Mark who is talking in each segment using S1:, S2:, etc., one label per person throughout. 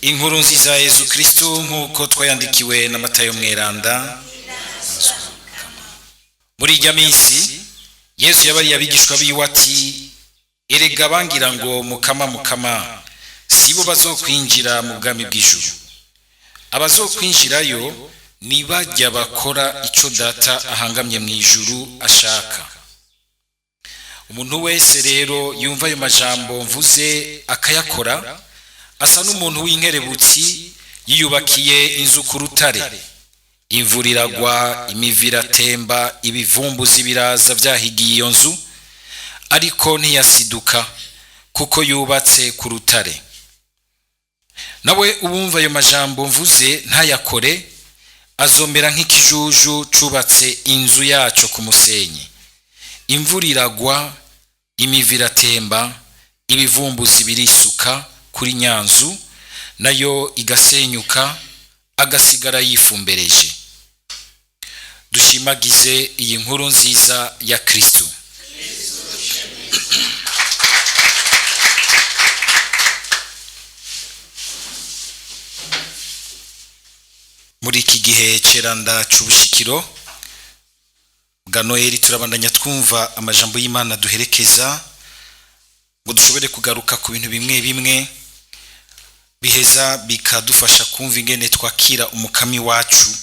S1: Inkuru nziza ya Yesu Kristo nk'uko twayandikiwe na Matayo mweranda. Muri irya minsi Yesu yabariye abigishwa biwe ati, erega bangira ngo mukama sibo bazokwinjira mu bwami bw'ijuru. Abazokwinjirayo ni bajya bakora ico data ahangamye mu ijuru ashaka. Umuntu wese rero yumva ayo majambo mvuze akayakora asa n'umuntu w'inkerebutsi yiyubakiye inzu ku rutare. Imvura iragwa, imivu iratemba, ibivumbuzi biraza vyahigiye iyo nzu, ariko ntiyasiduka kuko yubatse ku rutare. Nawe ubumva ayo majambo mvuze ntayakore azomera nk'ikijuju cubatse inzu yaco ku musenyi. Imvura iragwa, imivu iratemba, ibivumbuzi birisuka kuri nyanzu, nayo igasenyuka agasigara yifumbereje. Dushimagize iyi nkuru nziza ya Kristo. Muri iki gihe ceranda c'ubushikiro bwa Noheli turabandanya twumva amajambo y'Imana duherekeza ngo dushobore kugaruka ku bintu bimwe bimwe biheza bikadufasha kumva ingene twakira umukami wacu.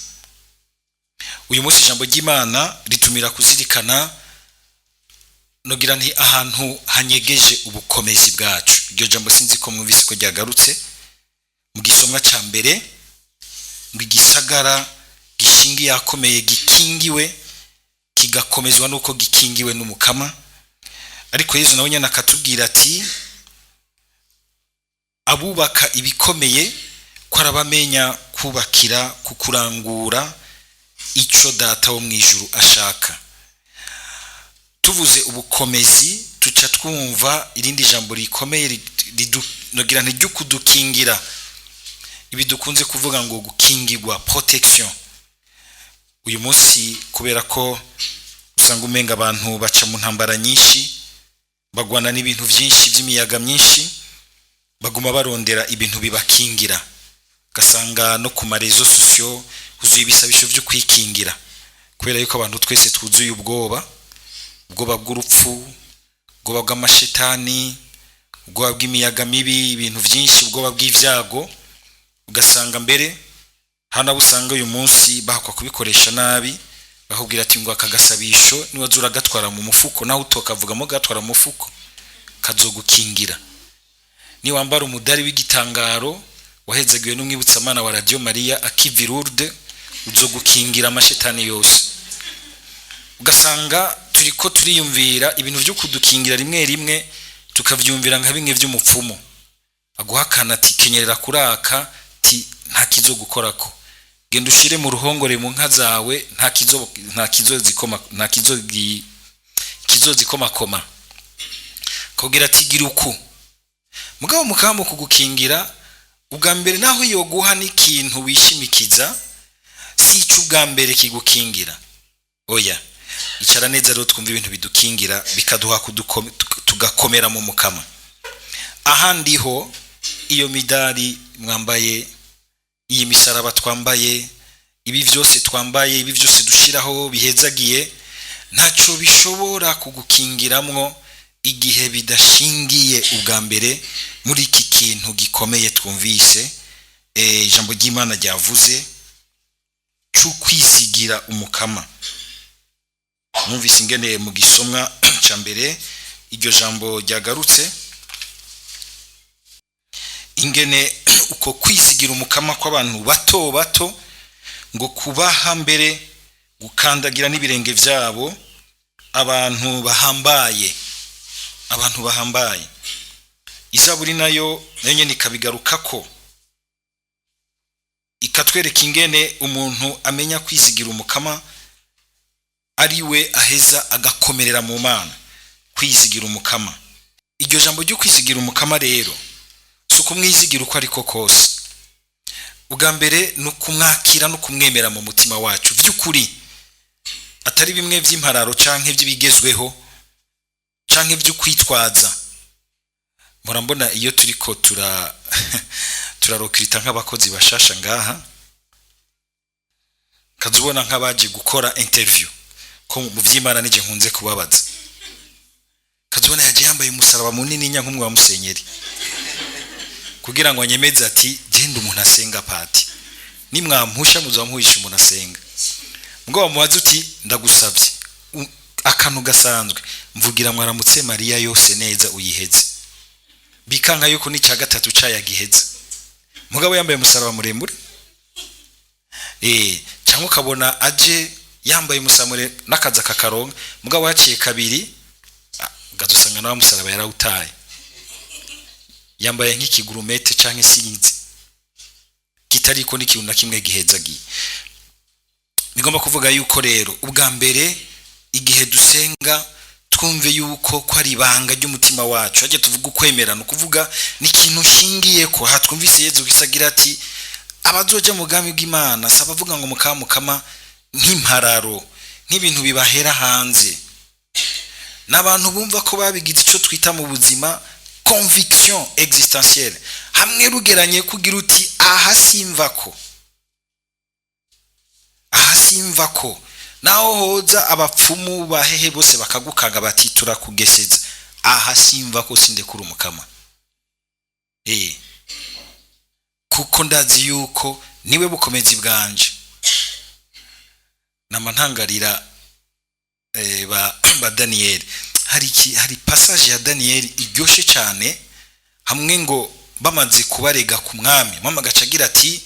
S1: Uyu munsi ijambo ry'Imana ritumira kuzirikana nogira nti ahantu hanyegeje ubukomezi bwacu. Iryo jambo sinzi ko mwumvise ko ryagarutse mu gisomwa ca mbere, ngo igisagara gishingiye akomeye gikingiwe kigakomezwa nuko gikingiwe n'umukama. Ariko Yesu nawe nyana akatubwira ati, abubaka ibikomeye ko arabamenya kubakira kukurangura ico data wo mwijuru ashaka. Tuvuze ubukomezi tuca twumva irindi jambo rikomeye nogira nti ry'ukudukingira. Ibi dukunze kuvuga ngo gukingirwa, protection. Uyu munsi kubera ko usanga umenga abantu baca mu ntambara nyinshi, bagwana n'ibintu vyinshi vy'imiyaga myinshi, baguma barondera ibintu bibakingira. Gasanga no ku marezo sociaux huzuye ibisabisho vyo kwikingira, kubera yuko abantu twese twuzuye ubwoba bw'urupfu, ubwoba bw'amashetani, ubwoba bw'imiyaga mibi, ibintu vyinshi, ubwoba bw'ivyago. Ugasanga mbere hana busanga uyu munsi bahakwa kubikoresha nabi, bakubwira ati ngo akagasabisho niwazura gatwara mu mufuko, naho utokavugamo gatwara mu mufuko kazogukingira. Ni wambara umudari w'igitangaro wahezagiwe n'umwibutsamana wa Radio Maria akiva Lourdes, uzogukingira amashetani yose. Ugasanga turiko turiyumvira ibintu vyo kudukingira rimwe rimwe tukavyumvira nka bimwe vy'umupfumo, aguhakana ati kenyerera kuraka ti nta kizo gukorako, genda ushire mu ruhongore mu nka zawe nta kizo zikoma kugira ati gira uku. Mugabo mukamo kugukingira ubwa mbere naho yoguha n'ikintu wishimikiza si ico ubwa mbere kigukingira. Oya, icara neza rero twumva ibintu bidukingira bikaduha tugakomera mu mukama. Ahandi ho iyo midari mwambaye, iyi misaraba twambaye, ibi vyose twambaye, ibi vyose dushiraho bihezagiye, ntaco bishobora kugukingiramwo igihe bidashingiye ubwa mbere muri iki kintu gikomeye twumvise ijambo ry'Imana ryavuze cyo kwizigira umukama. Mwumvise ingene mu gisomwa ca mbere iryo jambo ryagarutse, ingene uko kwizigira umukama kw'abantu bato ngo kubaha mbere gukandagira n'ibirenge vyabo abantu bahambaye. Izaburi nayo nyene ikabigarukako, ikatwereka ingene umuntu amenya kwizigira umukama ariwe aheza agakomerera mu Mana. Kwizigira umukama, iryo jambo ryo kwizigira umukama rero suko mwizigira uko ariko kose. Ubwa mbere no kumwakira no kumwemera mu mutima wacu vy'ukuri, atari bimwe vy'impararo canke vy'ibigezweho canke vy'ukwitwaza. Murambona iyo turiko turarokirita nk'abakozi bashasha ngaha, kazubona nk'abaje gukora interview ko mu vy'Imana nije nkunze kubabaza, kazubona yaje yambaye umusaraba munini nk'umwe wa Musenyeri kugira ngo anyemeze ati genda umuntu asenga pati, nimwampusha muzamuhisha umuntu asenga. Mugabo mubaza uti ndagusavye akantu gasanzwe, mvugira mwaramutse Mariya yose neza uyiheze, bikanka yuko ni cya gatatu cayagiheze. Mugabo yambaye umusaraba muremure, cyangwa ukabona aje yambaye umusamure n'akaza kakaronga, mugabo haciye kabiri gadusanga nawe umusaraba yarawutaye, yambaye nk'ikigurumete canke sinzi kitariko n'ikintu na kimwe gihezagiye. Bigomba kuvuga yuko rero ubwa mbere igihe dusenga twumve yuko ko ari ibanga ry'umutima wacu, ajye tuvuga ukwemera, no kuvuga ni ikintu shingiye ko hatwumvise Yezu gisagira ati abazoja mu bwami bw'Imana sabavuga ngo mukama nk'impararo, nk'ibintu bibahera hanze, n'abantu bumva ko babigize ico twita mu buzima conviction existentielle, hamwe rugeranye kugira uti aha simva ko naho hoza abapfumu bahehe bose bakagukanga bati turakugeseza, aha simva ko sindekura umukama, kuko ndazi yuko niwe bukomezi bwanje. Namantangarira ba Daniel, hari passage ya Daniel iryoshe cyane, hamwe ngo bamaze kubarega ku mwami, mama gacagira ati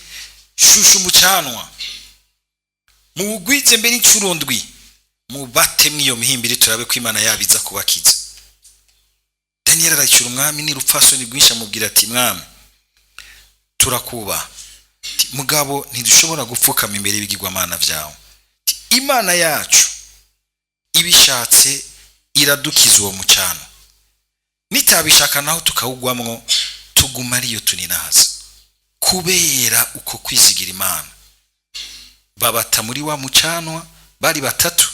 S1: shushu mucanwa mugwize mbere incurundwi mubate mwiyo mihimbire turabe ko Imana yabiza kubakiza. Daniel aracura umwami ni rupfaso ni rwinsha mubwira ati mwami turakuba, mugabo ntidushobora gupfukama imbere y'ibigirwamana vyawe, Imana yacu ibishatse iradukiza uwo mucano, nitabishaka naho tukawugwamwo tuguma ariyo tuninahaza. Kubera uko kwizigira Imana babata muri wa mucanwa bari batatu,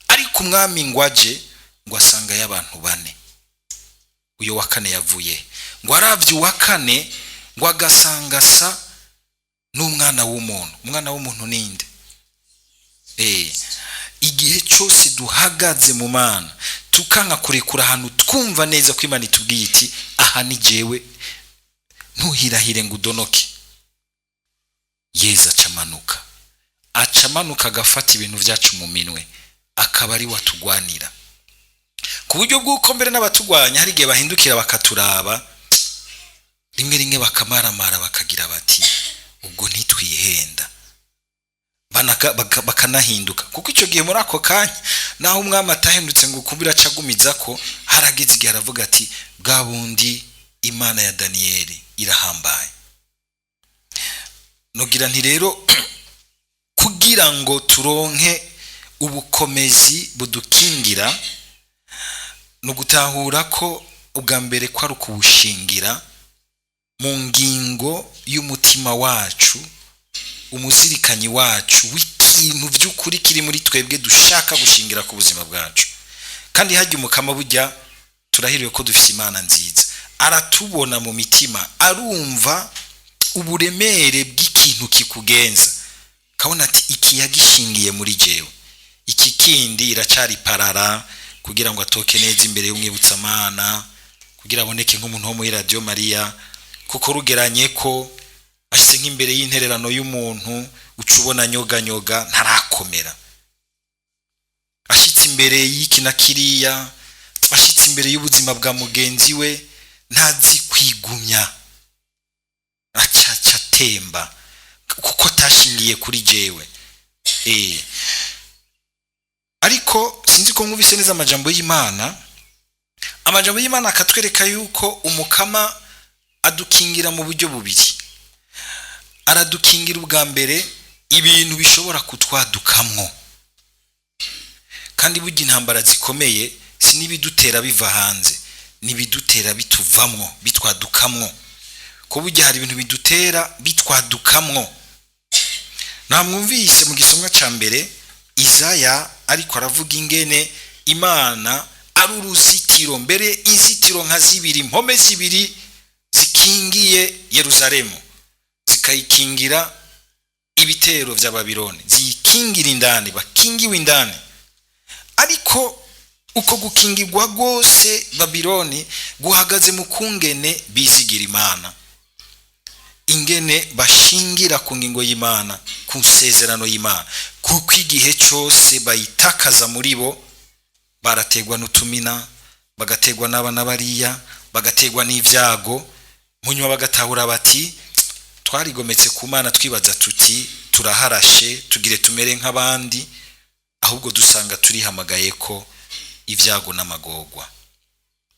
S1: ariko umwami ngwaje ngo asanga y'abantu bane. Uyo wa kane yavuye ngo aravye uwa kane ngo agasanga sa n'umwana w'umuntu. Umwana w'umuntu ninde? Igihe cyose duhagaze mu Mana tukanka kurekura ahantu twumva neza ko Imana itubwiye iti aha ni jewe, ntuhirahire ngo udonoke, Yezu acamanuka agafata ibintu vyacu mu minwe, akaba ari watugwanira, ku buryo bw'uko mbere n'abatugwanya hari igihe bahindukira bakaturaba rimwe bakamaramara bakagira bati ubwo ntitwihenda, bakanahinduka. Kuko icyo gihe muri ako kanya naho umwami atahindutse ngo kubira acagumiza ko, haragize igihe aravuga ati bwa bundi Imana ya Daniel irahambaye. Nogira nti rero kugira ngo turonke ubukomezi budukingira no gutahura ko ubwa mbere kwa rukubushingira mu ngingo y'umutima wacu, umuzirikanyi wacu w'ikintu by'ukuri kiri muri twebwe dushaka gushingira ku buzima bwacu. Kandi hajya umukama bujya turahiriwe ko dufite Imana nziza, aratubona mu mitima, arumva uburemere bw'ikintu kikugenza, kabona ati iki yagishingiye muri jewe, iki kindi iracari parara kugira ngo atoke neza imbere y'umwibutsamana, kugira aboneke nk'umuntu wo muri Radio Maria, kuko rugeranye ko ashitse nk'imbere y'intererano y'umuntu ucubona nyoga ntarakomera, ashitse imbere y'iki na kiriya, ashitse imbere y'ubuzima bwa mugenzi we ntazi kwigumya, acaca temba kuko tashingiye kuri jewe. Ariko sinzi ko mwumvise neza amajambo y'Imana. Amajambo y'Imana akatwereka yuko umukama adukingira mu buryo bubiri. Aradukingira ubwa mbere ibintu bishobora kutwadukamwo, kandi burya intambara zikomeye si nibidutera biva hanze, nibidutera bituvamwo, bitwadukamwo. Ko burya hari ibintu bidutera bitwadukamwo. Namwumvise mu gisomwa ca mbere Izaya ariko aravuga ingene Imana ari uruzitiro, mbere inzitiro nka zibiri, impome zibiri zikingiye Yerusalemu. zikayikingira ibitero vya Babiloni, zikingira indani, bakingiwe indani. Ariko uko gukingirwa rwose Babiloni guhagaze mu kungene bizigira Imana, ingene bashingira ku ngingo y'Imana, ku nsezerano y'Imana, kuko igihe cyose bayitakaza muri bo barategwa n'utumina, bagategwa n'abana bariya, bagategwa n'ivyago, munyuma bagatahura bati twarigometse ku Mana twibaza tuti turaharashe tugire tumere nk'abandi, ahubwo dusanga turihamagaye ko ivyago n'amagorwa.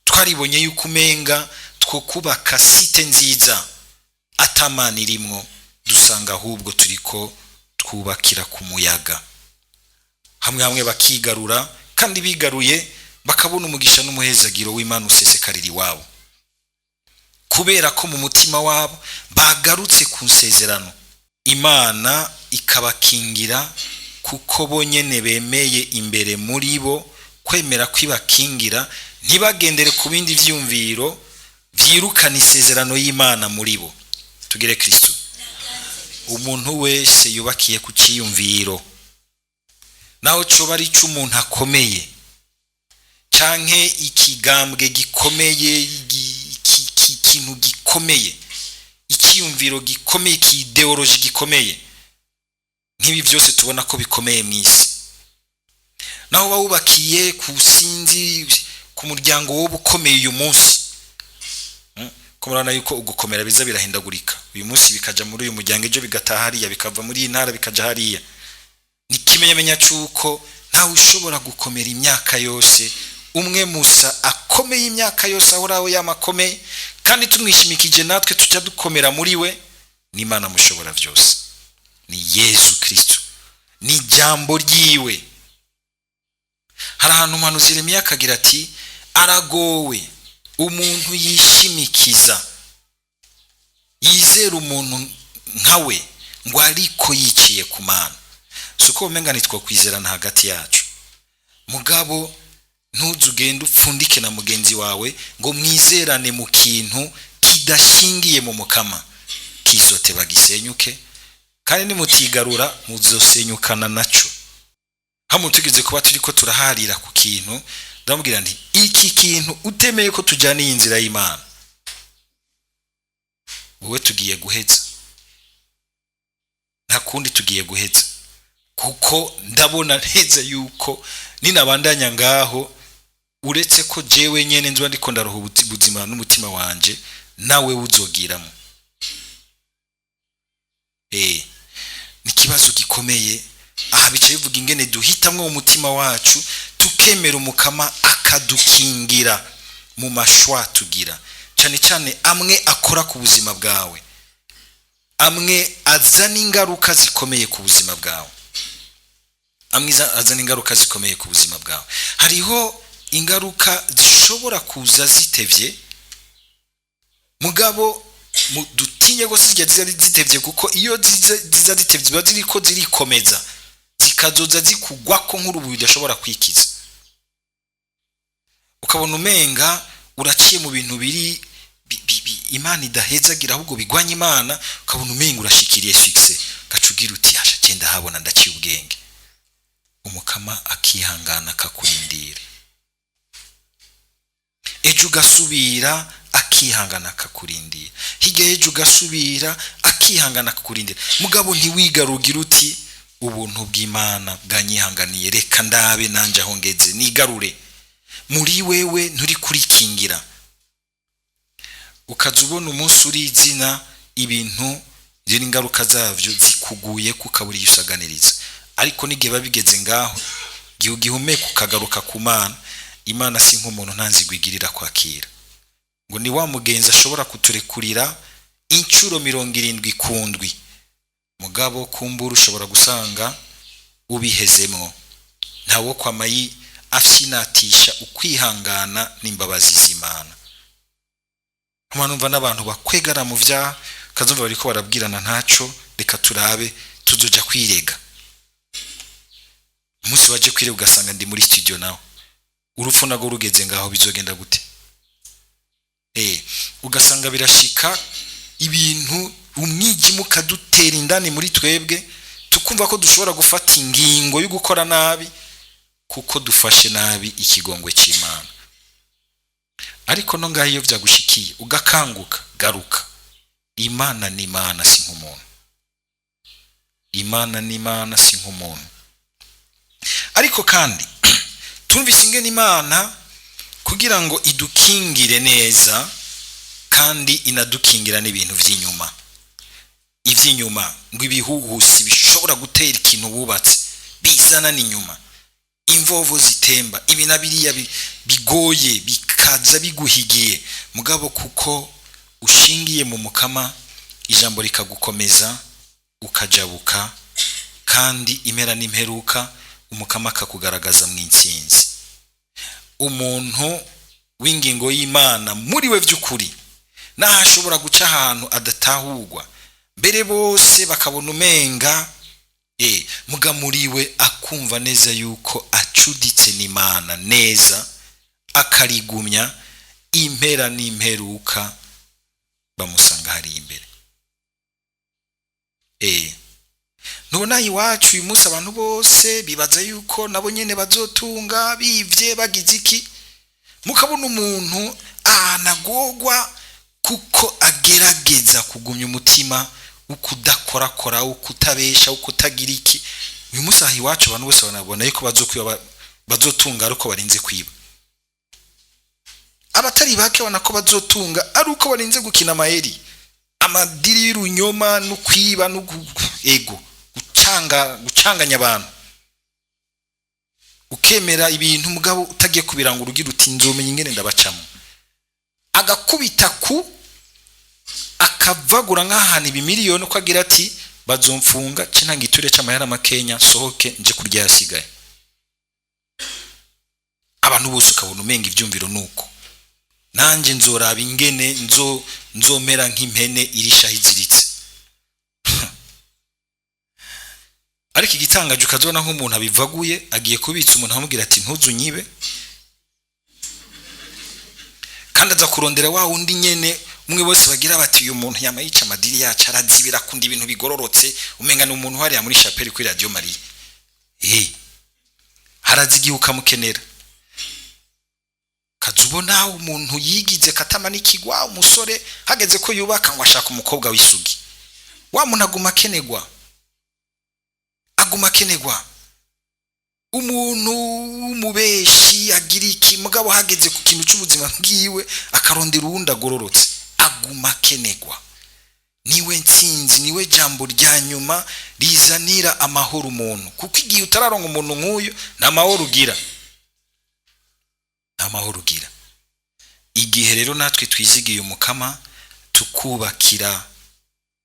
S1: Twaribonye yuko umenga two kubaka site nziza atamana irimwo, dusanga ahubwo turiko twubakira ku muyaga. Hamwe bakigarura, kandi bigaruye bakabona umugisha n'umuhezagiro w'Imana usesekarira iwabo, kubera ko mu mutima wabo bagarutse ku nsezerano. Imana ikabakingira kuko bonyene bemeye imbere muri bo kwemera kwibakingira, ntibagendere ku bindi vyumviro vyirukana isezerano y'Imana muri bo. Tugire Kristo. Umuntu wese yubakiye ku ciyumviro, naho coba ari c'umuntu akomeye canke ikigambwe gikomeye, ikintu gikomeye, ikiyumviro gikomeye, ideology gikomeye, nk'ibi byose tubona ko bikomeye mw'isi, naho bawubakiye ku sinzi ku muryango wo bukomeye uyu munsi, kumurana yuko ugukomera biza birahindagurika. Uyu munsi bikaja muri uyu muryango, ejo bigataha hariya, bikava muri intara bikaja hariya. Nikimenyamenya cyuko ntawe ushobora gukomera imyaka yose. Umwe Musa akomeye imyaka yose ahoraho yamakomeye, kandi tumwishimikije natwe tujya dukomera muri we. Ni Imana mushobora byose, ni Yesu Kristo, ni jambo ryiwe. Hari ahantu umuhanuzi Yeremiya akagira ati aragowe umuntu yishimikiza, yizera umuntu nkawe ngo ariko yiciye ku Mana. Suko umenga nitwo kwizerana hagati yacu. Mugabo ntuzugenda upfundike na mugenzi wawe ngo mwizerane mu kintu kidashingiye mu mukama, kizote bagisenyuke, kandi nimutigarura muzosenyukana naco. Hamu tugeze kuba turiko turaharira ku kintu, ndamubwira nti iki kintu utemeye ko tujana iyi nzira y'Imana, wowe tugiye guheza, nta kundi tugiye guheza, kuko ndabona neza yuko ninabandanya ngaho, uretse ko jewe nyene nzwa ndiko ndaroha ubuzima n'umutima wanje, nawe uzogiramo. Ni kibazo gikomeye. Aha bicaye bivuga ingene duhitamwe mu mutima wacu, tukemera umukama akadukingira mu mashwa tugira, cyane cyane amwe akora ku buzima bwawe, amwe azana ingaruka zikomeye ku buzima bwawe, amwe azana ingaruka zikomeye ku buzima bwawe. Hariho ingaruka zishobora kuza zitevye, mugabo dutinye go sijya zitevye, kuko iyo ziza zitevye biba ziriko zirikomeza, zikazoza zikugwako nk'urubu bidashobora kwikiza. Ukabona umenga uraciye mu bintu biri Imana idahezagira, ahubwo bigwanya Imana. Ukabona umenga urashikiriye success, gacugira uti hasha genda habona ndaciye ubwenge. Umukama akihangana akakurindira, ejo ugasubira akihangana akakurindira, hirya ejo ugasubira akihangana akakurindira. Mugabo ntiwigarugira uti ubuntu bw'Imana bwanyihanganiye, reka ndabe nanje aho ngeze nigarure. Muri wewe nturi kurikingira, ukazubona umunsi uri izina ibintu ziri ingaruka zavyo zikuguye kukaburi yusaganiriza. Ariko nigihe babigeze ngaho, gihumeka ukagaruka ku Mana. Imana si nk'umuntu ntanzigwigirira kwakira, ngo ni wa mugenzi ashobora kuturekurira incuro 70 kundwi, mugabo kumbura ushobora gusanga ubihezemwo. Ntawo kwamayi afyinatisha ukwihangana n'imbabazi z'Imana. Umanumva n'abantu bakwegara mu vya kazumva bariko barabwirana ntaco, reka turabe tuzoja kwirega. Umunsi waje kwirega ugasanga ndi muri studio nawe, urupfu nago rugeze ngaho bizogenda gute? Ugasanga birashika ibintu umwijima ukadutera indani muri twebwe tukumva ko dushobora gufata ingingo yo gukora nabi kuko dufashe nabi ikigongwe cy'Imana. Ariko no ngaho iyo byagushikiye ugakanguka, garuka. Imana ni Imana, si nk'umuntu. Imana ni Imana, si nk'umuntu. Ariko kandi tumvise ingene Imana kugira ngo idukingire neza kandi inadukingira n'ibintu by'inyuma. Ivy'inyuma ngo ibihuhusi bishobora gutera ikintu bubatse bizana n'inyuma, imvovo zitemba, ibinabiriya bigoye bikaza biguhigiye, mugabo kuko ushingiye mu Mukama ijambo rikagukomeza ukajabuka, kandi impera n'imperuka Umukama akakugaragaza mu intsinzi. Umuntu w'ingingo y'Imana muri we by'ukuri nahashobora guca ahantu adatahurwa, mbere bose bakabona umenga muga muri we akumva neza yuko acuditse n'Imana neza, akarigumya, impera n'imperuka bamusanga hari imbere. Nubona iwacu uyu munsi abantu bose bibaza yuko nabo nyene bazotunga bivye bagize iki, mukabona umuntu anagogwa kuko agerageza kugumya umutima ukudakorakora, ukutabesha, ukutagira iki. Uyu munsi aho iwacu abantu bose banabona yuko bazotunga ariko barinze kwiba. Abatari bake banako bazotunga ari uko barinze gukina maheri, amadiri y'urunyoma no kwiba no ego gucanganya abantu, ukemera ibintu mugabo utagiye kubirangura ugira uti nzomenya ingene ndabacamo, agakubita akavagura nk'ahantu ibimiliyoni uko agira ati bazomfunga cina ngiture c'amahera makenya sohoke nje kurya yasigaye. Abantu bose ukabona umenga ivyumviro nuko nanje nzoraba ingene nzomera nk'impene irisha hiziritse. Ariko igitangaje ukazona nk'umuntu abivaguye agiye kubitsa umuntu amubwira ati ntuzunyibe, kandi aza kurondera wa wundi nyene umwe bose bagira bati uyu muntu yamayica amadiri yacu arazibira kundi ibintu bigororotse, umenga ni umuntu hariya muri chapelle kuri Radio Maria. Harazigiye ukamukenera, kazubona umuntu yigize katama n'ikigwa, umusore hageze ko yubaka ngo ashaka umukobwa w'isugi, wa muntu aguma kenegwa, umuntu umubeshi agira iki, mugabo hageze ku kintu cy'ubuzima bwiwe akarondera uwundi agororotse, aguma kenegwa. Niwe ntsinzi, niwe jambo rya nyuma rizanira amahoro umuntu, kuko igihe utararonka umuntu nk'uyu nta mahoro ugira, Igihe rero natwe twizigiye Umukama tukubakira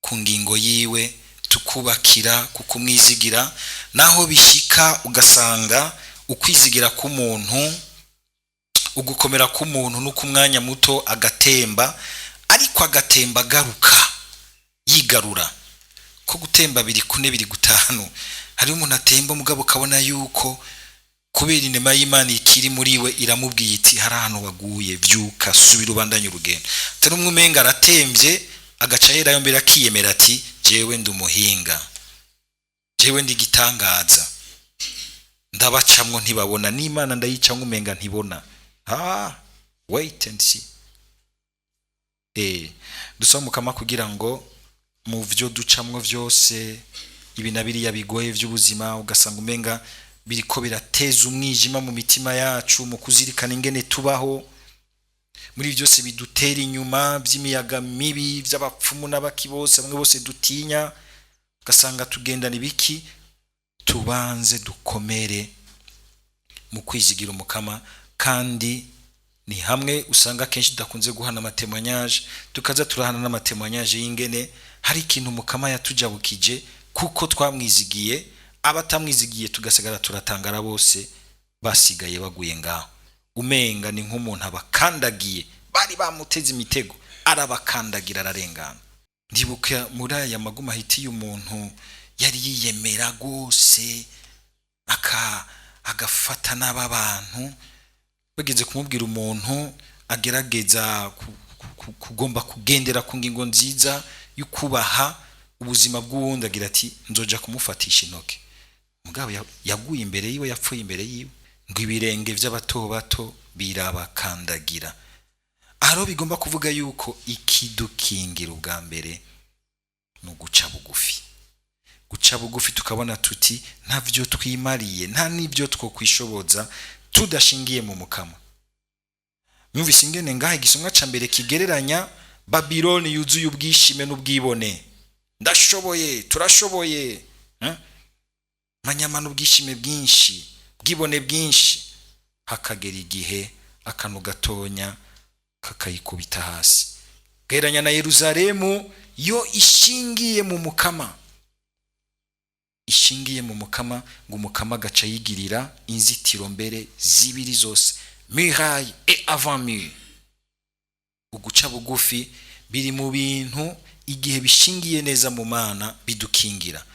S1: ku ngingo yiwe, tukubakira kukumwizigira, naho bishika ugasanga ukwizigira k'umuntu, ugukomera k'umuntu nuko umwanya muto agatemba, ariko agatemba garuka yigarura. Ko gutemba biri kune biri gutanu, hari umuntu atemba mugabo kabona yuko kubera inema y'Imana ikiri muri we iramubwiye iti hari ahantu waguye, vyuka subira ubandanye urugendo. Tari umwe umenga aratemvye agaca herayo mbere akiyemera ati jewe ndi umuhinga, jewe ndi gitangaza, ndabacamwo ntibabona, n'Imana ndayicamwo umenga ntibona. Wait and see. Dusaba Umukama kugira ngo mu vyo ducamwo vyose ibinabiriya bigoye vy'ubuzima ugasanga umenga biriko birateza umwijima mu mitima yacu, mu kuzirikana ingene tubaho, muri byose bidutera inyuma by'imiyaga mibi by'abapfumu n'abaki bose bamwe bose dutinya, ugasanga tugendana ibiki, tubanze dukomere mu kwizigira Umukama. Kandi ni hamwe usanga kenshi tudakunze guhana amatemwanyaje, tukaza turahana n'amatemwanyaje y'ingene hari ikintu Umukama yatujabukije kuko twamwizigiye, abatamwizigiye tugasigara turatangara bose basigaye baguye ngaho, umenga ni nk'umuntu abakandagiye, bari bamuteze imitego arabakandagira ararengana. Ndibuka muri aya maguma hiti y'umuntu yari yiyemera gose agafata n'abantu bageze kumubwira umuntu agerageza kugomba kugendera ku ngingo nziza y'ukubaha ubuzima bw'uwundi, agira ati nzoja kumufatisha intoke. Mugabo yaguye imbere yiwe, yapfuye imbere yiwe, ngo ibirenge by'abato bato birabakandagira. Aho bigomba kuvuga yuko ikidukingira ubwa mbere no guca bugufi. Guca bugufi tukabona tuti ntavyo twimariye, nta nibyo two kwishoboza tudashingiye mu mukama. Mwumvise ingene ngaha igisomwa ca mbere kigereranya Babiloni yuzuye ubwishime n'ubwibone. Ndashoboye, turashoboye, manyamana ubwishime bwinshi, bwibone bwinshi, hakagera igihe akantu gatonya kakayikubita hasi. Gereranya na Yerusalemu yo ishingiye mu mukama, ishingiye mu mukama, ngo umukama gaca yigirira inzitiro mbere zibiri zose, muraille et avant-mur. Uguca bugufi biri mu bintu igihe bishingiye neza mu Mana bidukingira.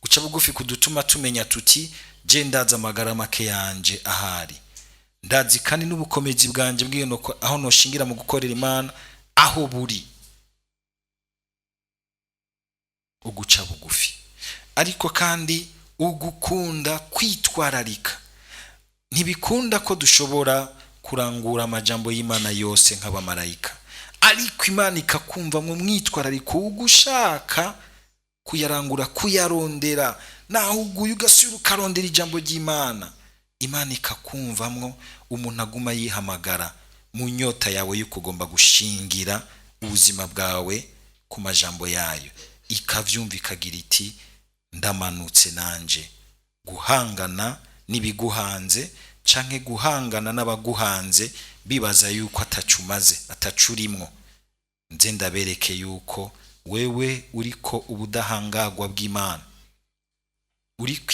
S1: Guca bugufi kudutuma tumenya tuti je ndaza amagara make yanje ahari, ndazi kandi n'ubukomezi bwanje bw'ino aho noshingira mu gukorera Imana aho buri. Uguca bugufi ariko kandi ugukunda kwitwararika. Ntibikunda ko dushobora kurangura amajambo y'Imana yose nk'abamarayika, ariko Imana ikakumva mu mwitwarariko ugushaka kuyarangura, kuyarondera. Naho uguye ugasubira ukarondera ijambo ry'Imana, Imana ikakumvamwo, umuntu aguma yihamagara mu nyota yawe y'ukugomba gushingira ubuzima bwawe ku majambo yayo, ikavyumva ikagira iti ndamanutse nanje guhangana n'ibiguhanze, canke guhangana n'abaguhanze bibaza yuko atacumaze, atacurimwo. Nze ndabereke yuko wewe uriko ubudahangagwa bw'Imana, uriko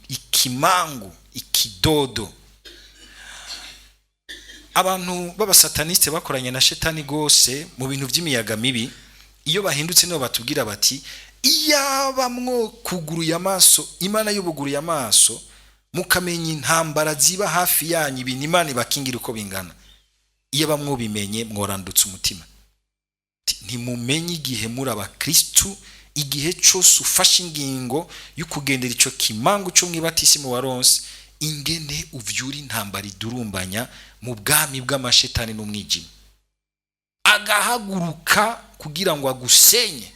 S1: ikimangu, ikidodo. Abantu b'abasataniste bakoranye na shetani gose mu bintu by'imiyaga mibi, iyo bahindutse nibo batubwira bati iyabamwo kuguruye amaso, Imana y'ubuguruye amaso, mukamenya intambara ziba hafi yanyu, ibintu Imana ibakingira uko bingana. Iyo bamwo bimenye mworandutse umutima. Ntimumenye igihe muri abakristu, igihe cyose ufashe ingingo y'ukugendera ico kimangu cyo mwibatisi mu waronse, ingene uvyura intambara idurumbanya mu bwami bw'amashetani n'umwijima, agahaguruka kugira ngo agusenye.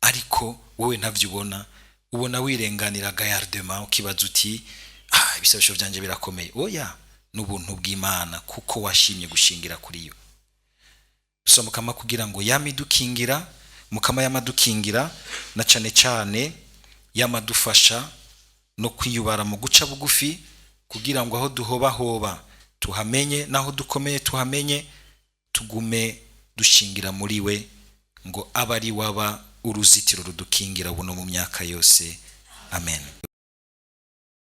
S1: Ariko wowe ntavyo ubona wirenganira gayardema, ukibaza uti ibisabisho byanje birakomeye. Oya, n'ubuntu bw'Imana kuko washimye gushingira kuri yo. Dusoma Mukama kugira ngo yamidukingira, Mukama yamadukingira na cane cane yamadufasha no kwiyubara mu guca bugufi, kugira ngo aho duhoba tuhamenye, naho dukomeye tuhamenye, tugume dushingira muri we, ngo abari waba uruzitiro rudukingira buno mu myaka yose. Amen.